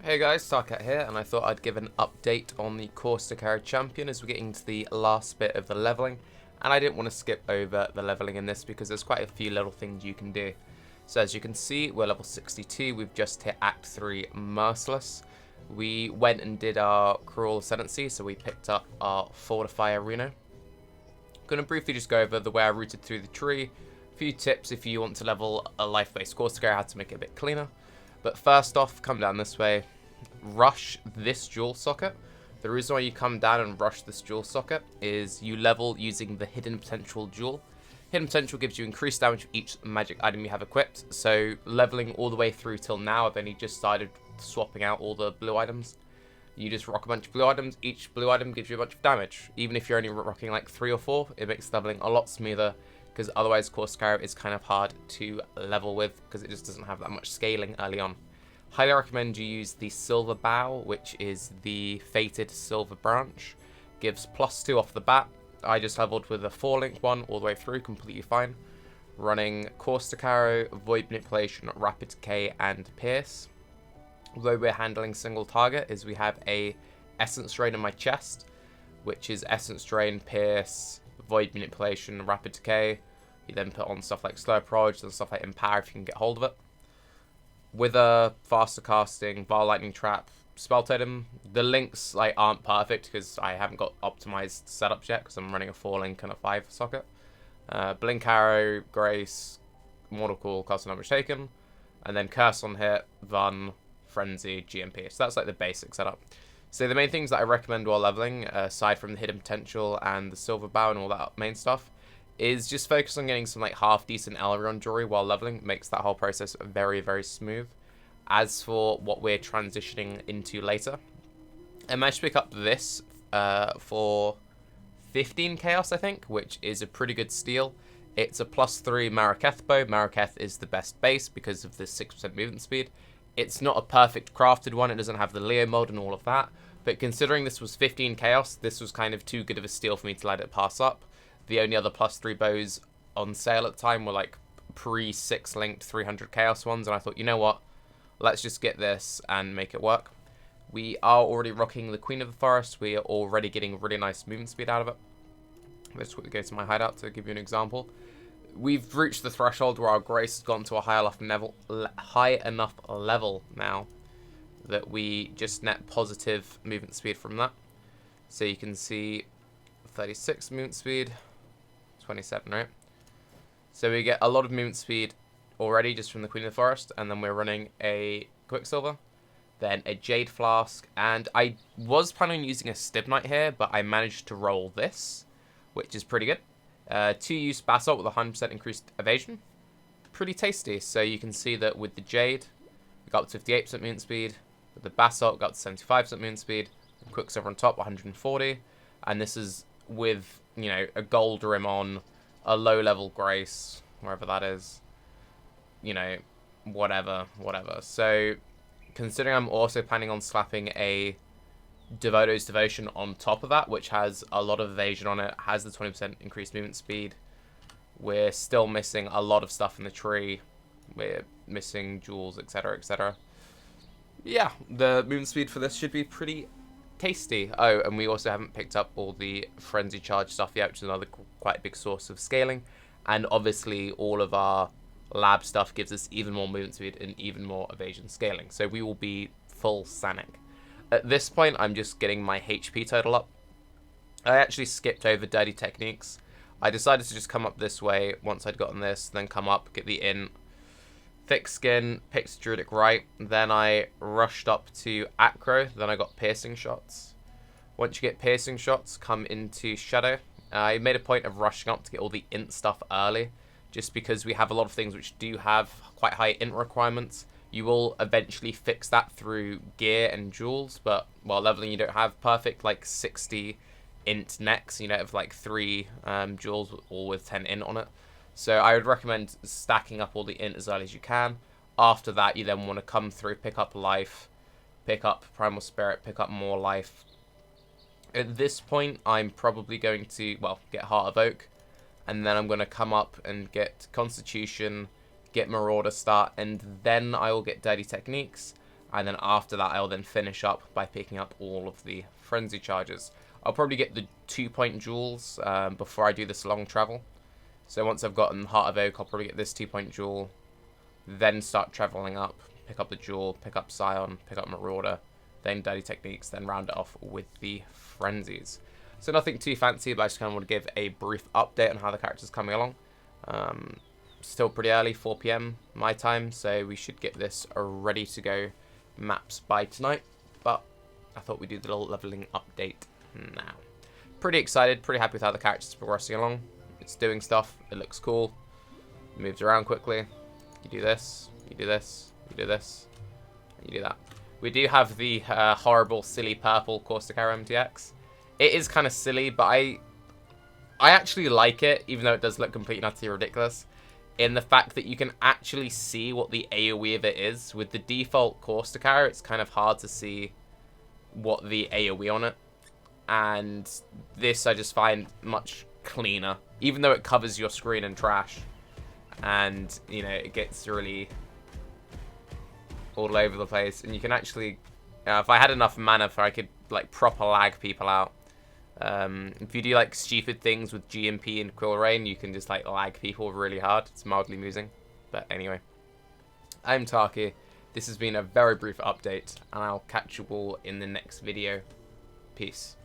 Hey guys, Tarke here, and I thought I'd give an update on the course Decay champion as we're getting to the last bit of the leveling, and I didn't want to skip over the leveling in this because there's quite a few little things you can do. So as you can see, we're level 62, we've just hit Act 3 Merciless. We went and did our Cruel Ascendancy, so we picked up our Fortify Arena. I'm going to briefly just go over the way I routed through the tree, a few tips if you want to level a life-based course Decay, how to make it a bit cleaner. But first off, come down this way, rush this jewel socket. The reason why you come down and rush this jewel socket is you level using the Hidden Potential jewel. Hidden Potential gives you increased damage for each magic item you have equipped, so leveling all the way through till now, I've only just started swapping out all the blue items. You just rock a bunch of blue items, each blue item gives you a bunch of damage. Even if you're only rocking like 3 or 4, it makes leveling a lot smoother, because otherwise Corsair is kind of hard to level with, because it just doesn't have that much scaling early on. Highly recommend you use the Silver Bough, which is the Fated Silver Branch. Gives +2 off the bat. I just leveled with a 4-link one all the way through, completely fine. Running Corsair, Void Manipulation, Rapid Decay, and Pierce. Although we're handling single target, is we have a Essence Drain in my chest, which is Essence Drain, Pierce, Void Manipulation, Rapid Decay. You then put on stuff like Slow Proj and stuff like Empower if you can get hold of it. With a faster casting, Vaal Lightning Trap, Spell Totem, the links aren't perfect because I haven't got optimized setups yet because I'm running a 4-link and a 5 socket. Blink Arrow, Grace, Mortal Call, Castle Damage Taken, and then Curse on Hit, Vun, Frenzy, GMP. So that's like the basic setup. So the main things that I recommend while leveling, aside from the Hidden Potential and the Silver Bow and all that main stuff, is just focus on getting some half decent Elrond jewelry while leveling. Makes that whole process very, very smooth. As for what we're transitioning into later, I managed to pick up this for 15 Chaos, I think, which is a pretty good steal. It's a +3 Maraketh bow. Maraketh is the best base because of the 6% movement speed. It's not a perfect crafted one. It doesn't have the Leo mode and all of that. But considering this was 15 Chaos, this was kind of too good of a steal for me to let it pass up. The only other +3 bows on sale at the time were pre-6 linked 300 Chaos ones, and I thought, you know what, let's just get this and make it work. We are already rocking the Queen of the Forest. We are already getting really nice movement speed out of it. Let's quickly go to my hideout to give you an example. We've reached the threshold where our Grace has gotten to a high enough level now that we just net positive movement speed from that. So you can see 36 movement speed, 27, right? So we get a lot of movement speed already just from the Queen of the Forest, and then we're running a Quicksilver, then a Jade Flask, and I was planning on using a Stibnite here, but I managed to roll this, which is pretty good. 2-use Basalt with 100% increased evasion. Pretty tasty. So you can see that with the Jade, we got up to 58% movement speed. With the Basalt, we got up to 75% movement speed. And Quicksilver on top, 140. And this is with, a gold rim on, a low-level Grace, wherever that is. Whatever. So, considering I'm also planning on slapping a Devoto's Devotion on top of that, which has a lot of evasion on it, has the 20% increased movement speed, we're still missing a lot of stuff in the tree. We're missing jewels, etc., etc. Yeah, the movement speed for this should be pretty tasty. Oh, and we also haven't picked up all the Frenzy Charge stuff yet, which is another quite big source of scaling. And obviously, all of our lab stuff gives us even more movement speed and even more evasion scaling. So we will be full Sanic. At this point, I'm just getting my HP total up. I actually skipped over Dirty Techniques. I decided to just come up this way once I'd gotten this, then come up, get the Int, Thick Skin, picked Druidic Right, then I rushed up to Acro, then I got Piercing Shots. Once you get Piercing Shots, come into Shadow. I made a point of rushing up to get all the Int stuff early, just because we have a lot of things which do have quite high Int requirements. You will eventually fix that through gear and jewels, but while leveling you don't have perfect 60 Int necks. You don't have 3 jewels all with 10 Int on it. So I would recommend stacking up all the Int as early as you can. After that, you then want to come through, pick up life, pick up Primal Spirit, pick up more life. At this point, I'm probably going to, get Heart of Oak, and then I'm going to come up and get Constitution, get Marauder start, and then I will get Dirty Techniques, and then after that I'll then finish up by picking up all of the frenzy charges. I'll probably get the 2-point jewels before I do this long travel. So once I've gotten Heart of Oak, I'll probably get this 2-point jewel, then start traveling up, pick up the jewel, pick up Scion, pick up Marauder, then Dirty Techniques, then round it off with the frenzies. So nothing too fancy, but I just kind of want to give a brief update on how the character's coming along. Still pretty early, 4 PM my time, so we should get this ready to go maps by tonight. But I thought we'd do the little leveling update now. Pretty excited, pretty happy with how the character's progressing along. It's doing stuff, it looks cool, it moves around quickly. You do this, you do this, you do this, and you do that. We do have the horrible, silly purple Corsica MTX. It is kind of silly, but I actually like it, even though it does look completely nutty ridiculous, in the fact that you can actually see what the AoE of it is. With the default Corsica, it's kind of hard to see what the AoE on it. And this I just find much cleaner, even though it covers your screen in trash. And, you know, it gets really all over the place. And you can actually, if I had enough mana, I could, like, proper lag people out. If you do, like, stupid things with GMP and Quill Rain, you can just, like, lag people really hard. It's mildly amusing. But anyway, I'm Tarke. This has been a very brief update, and I'll catch you all in the next video. Peace.